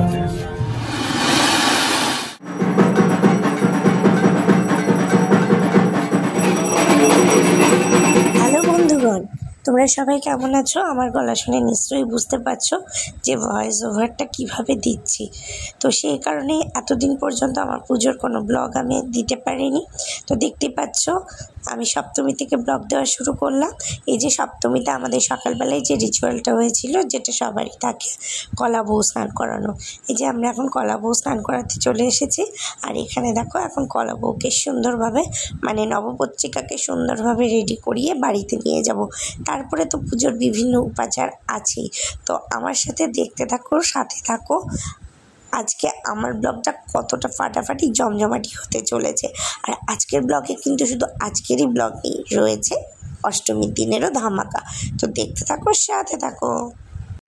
Hello বন্ধুগণ, তোমরা সবাই কেমন আছো? আমার গলা শুনে নিশ্চয়ই বুঝতে পারছো যে ভয়েস ওভারটা কিভাবে দিচ্ছি। তো সেই কারণে এতদিন পর্যন্ত আমার পুজোর কোনো ব্লগ আমি দিতে পারিনি। তো দেখতেই পাচ্ছ আমি সপ্তমী থেকে ব্লগ দেওয়া শুরু করলাম। এই যে সপ্তমীতে আমাদের সকালবেলায় যে রিচুয়ালটা হয়েছিল, যেটা সবারই থাকে, কলা বউ স্নান করানো। এই যে আমরা এখন কলা বউ স্নান করাতে চলে এসেছি। আর এখানে দেখো এখন কলা বউকে সুন্দরভাবে, মানে নবপত্রিকাকে সুন্দরভাবে রেডি করিয়ে বাড়িতে নিয়ে যাব। তারপরে তো পুজোর বিভিন্ন উপাচার আছেই। তো আমার সাথে দেখতে থাকো, সাথে থাকো। আজকে আমার ব্লগটা কতটা ফাটাফাটি জমজমাটি হতে চলেছে। আর আজকের ব্লগে কিন্তু শুধু আজকেরই ব্লগ নেই, রয়েছে অষ্টমীর দিনেরও ধামাকা। তো দেখতে থাকো, সাথে থাকো।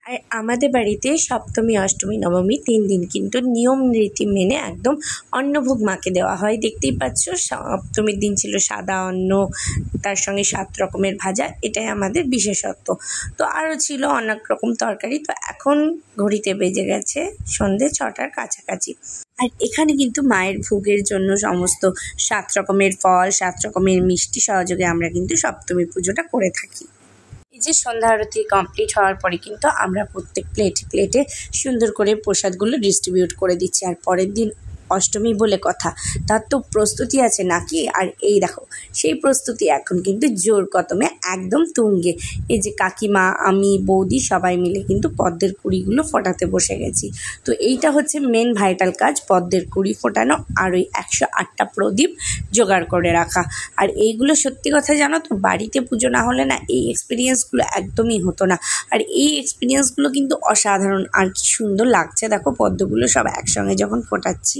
আর আমাদের বাড়িতে সপ্তমী, অষ্টমী, নবমী 3 দিন কিন্তু নিয়ম রীতি মেনে একদম অন্নভোগ মাকে দেওয়া হয়। দেখতেই পাচ্ছ সপ্তমীর দিন ছিল সাদা অন্ন, তার সঙ্গে 7 রকমের ভাজা, এটাই আমাদের বিশেষত্ব। তো আরও ছিল অনেক রকম তরকারি। তো এখন ঘড়িতে বেজে গেছে সন্ধ্যে 6টার কাছাকাছি। আর এখানে কিন্তু মায়ের ভোগের জন্য সমস্ত 7 রকমের ফল, 7 রকমের মিষ্টি সহযোগে আমরা কিন্তু সপ্তমী পুজোটা করে থাকি। এই যে সন্ধ্যা আরতি কমপ্লিট হওয়ার পরে কিন্তু আমরা প্রত্যেক প্লেটে সুন্দর করে প্রসাদগুলো ডিস্ট্রিবিউট করে দিচ্ছি। আর পরের দিন অষ্টমী বলে কথা, তার তো প্রস্তুতি আছে নাকি। আর এই দেখো সেই প্রস্তুতি এখন কিন্তু জোর কদমে একদম তুঙ্গে। এই যে কাকিমা, আমি, বৌদি সবাই মিলে কিন্তু পদ্মের কুড়িগুলো ফোটাতে বসে গেছি। তো এইটা হচ্ছে মেন ভাইটাল কাজ, পদ্মের কুড়ি ফোটানো আর ওই 108টা প্রদীপ জোগাড় করে রাখা। আর এইগুলো সত্যি কথা জানো তো, বাড়িতে পুজো না হলে না এই এক্সপিরিয়েন্সগুলো একদমই হতো না। আর এই এক্সপিরিয়েন্সগুলো কিন্তু অসাধারণ। আর কি সুন্দর লাগছে দেখো পদ্মগুলো সব একসঙ্গে যখন ফোটাচ্ছি।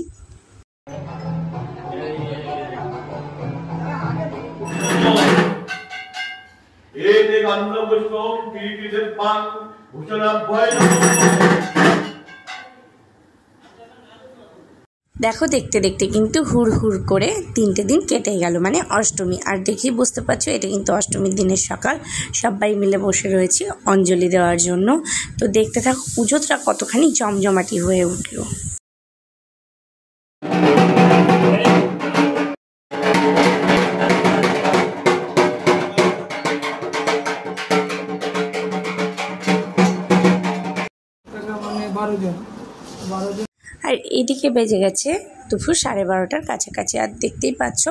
দেখো দেখতে দেখতে কিন্তু হুড় করে 3টে দিন কেটে গেল, মানে অষ্টমী। আর দেখেই বুঝতে পারছো এটা কিন্তু অষ্টমীর দিনের সকাল। সবাই মিলে বসে রয়েছি অঞ্জলি দেওয়ার জন্য। তো দেখতে থাকো পুজোটা কতখানি জমজমাটি হয়ে উঠলো। আর এদিকে বেজে গেছে দুপুর 12:30টার কাছাকাছি। আর দেখতেই পাচ্ছ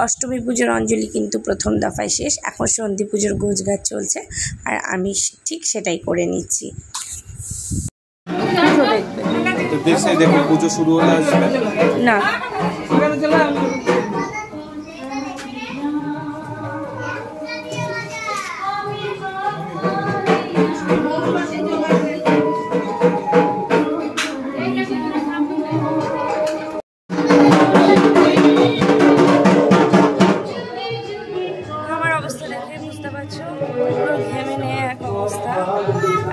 অষ্টমী পুজোর অঞ্জলি কিন্তু প্রথম দফায় শেষ। এখন সন্ধি পুজোর গোছগাছ চলছে আর আমি ঠিক সেটাই করে নিচ্ছি। পুজো শুরু হলে আসবে না,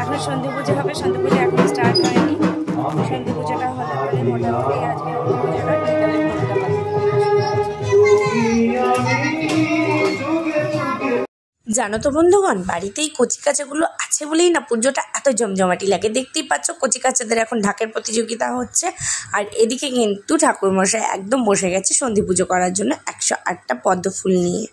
এখন সন্ধি পুজো হবে। সন্ধি পুজো এখন স্টার্ট হয়নি। সন্ধি পুজোটা হলে পরে মোটামুটি আজকে পুজোটা জানো তো বন্ধুগণ, বাড়িতে এই কচি কাচাগুলো আছে বলেই না পুজোটা এত জমজমাটি লাগে। দেখতেই পাচ্ছ কচি কাচাদের এখন ঢাকের প্রতিযোগিতা হচ্ছে। আর এদিকে কিন্তু ঠাকুরমশাই একদম বসে গেছে সন্ধি পুজো করার জন্য 108টা পদ্ম ফুল নিয়ে।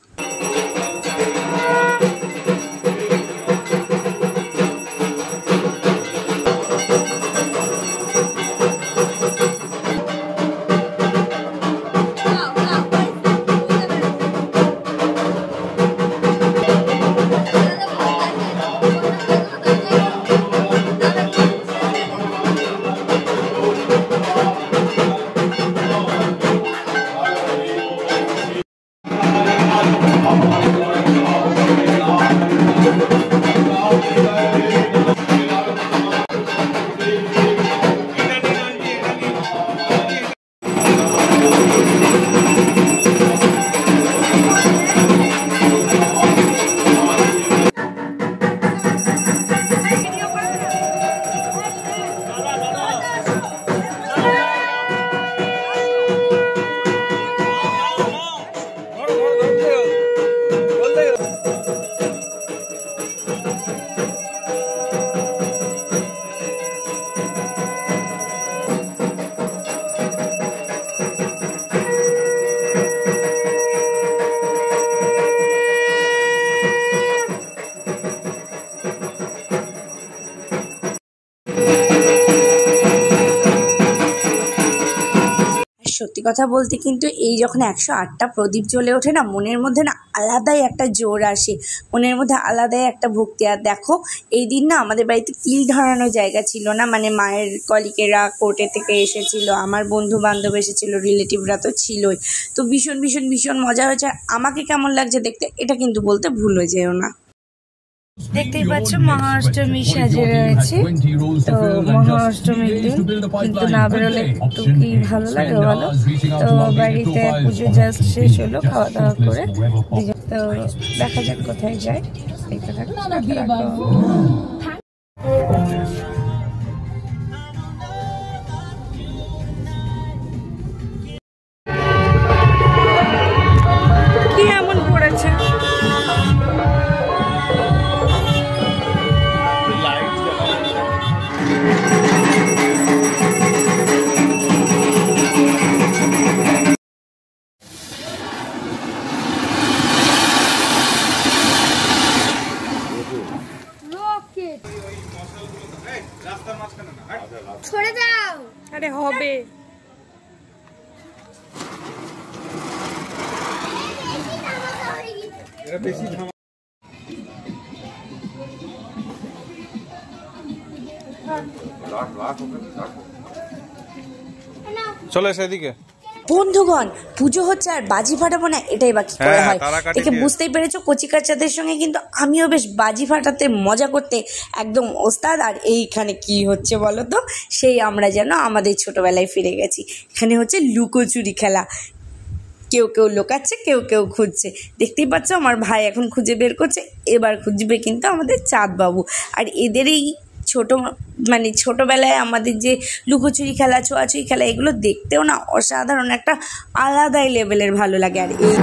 সত্যি কথা বলতে কিন্তু এই যখন 108টা প্রদীপ জ্বলে ওঠে না, মনের মধ্যে না আলাদাই একটা জোর আসে, মনের মধ্যে আলাদাই একটা ভক্তি। আর দেখো এই দিন না আমাদের বাড়িতে তিল ধরানোর জায়গা ছিল না, মানে মায়ের কলিকেরা কোর্টে থেকে এসেছিল, আমার বন্ধু বান্ধব এসেছিল, রিলেটিভরা তো ছিলই। তো ভীষণ ভীষণ ভীষণ মজা হয়েছে। আমাকে কেমন লাগছে দেখতে এটা কিন্তু বলতে ভুল হয়ে যেও না। দেখতেই পাচ্ছ মহাষ্টমী সাজে রয়েছে। তো মহাষ্টমীর দিন কিন্তু না বেরোলে একটু কি ভালো লাগে বলো। তো বাড়িতে পুজো জাস্ট শেষ হলো, খাওয়া দাওয়া করে তো দেখা যাক কোথায় যায়, দেখতে থাকো। কি এমন পড়েছে? ছড়ে দাও। আরে হবে চলে সেদিকে। বন্ধুগণ, পুজো হচ্ছে আর বাজি ফাটাবো না, এটাই বাকি করা হয়। দেখে বুঝতেই পেরেছো কচি কাচাদের সঙ্গে কিন্তু আমিও বেশ বাজি ফাটাতে মজা করতে একদম ওস্তাদ। আর এইখানে কি হচ্ছে বলো তো, সেই আমরা যেন আমাদের ছোটবেলায় ফিরে গেছি। এখানে হচ্ছে লুকোচুরি খেলা, কেউ কেউ লোকাচ্ছে, কেউ কেউ খুঁজছে। দেখতেই পাচ্ছ আমার ভাই এখন খুঁজে বের করছে, এবার খুঁজবে কিন্তু আমাদের চাঁদ বাবু। আর এদের এই ছোটোবেলায় আমাদের যে লুকোচুরি খেলা, ছোঁয়াছুঁয়ি খেলা, এগুলো দেখতেও না অসাধারণ একটা আলাদাই লেভেলের ভালো লাগে। আর এই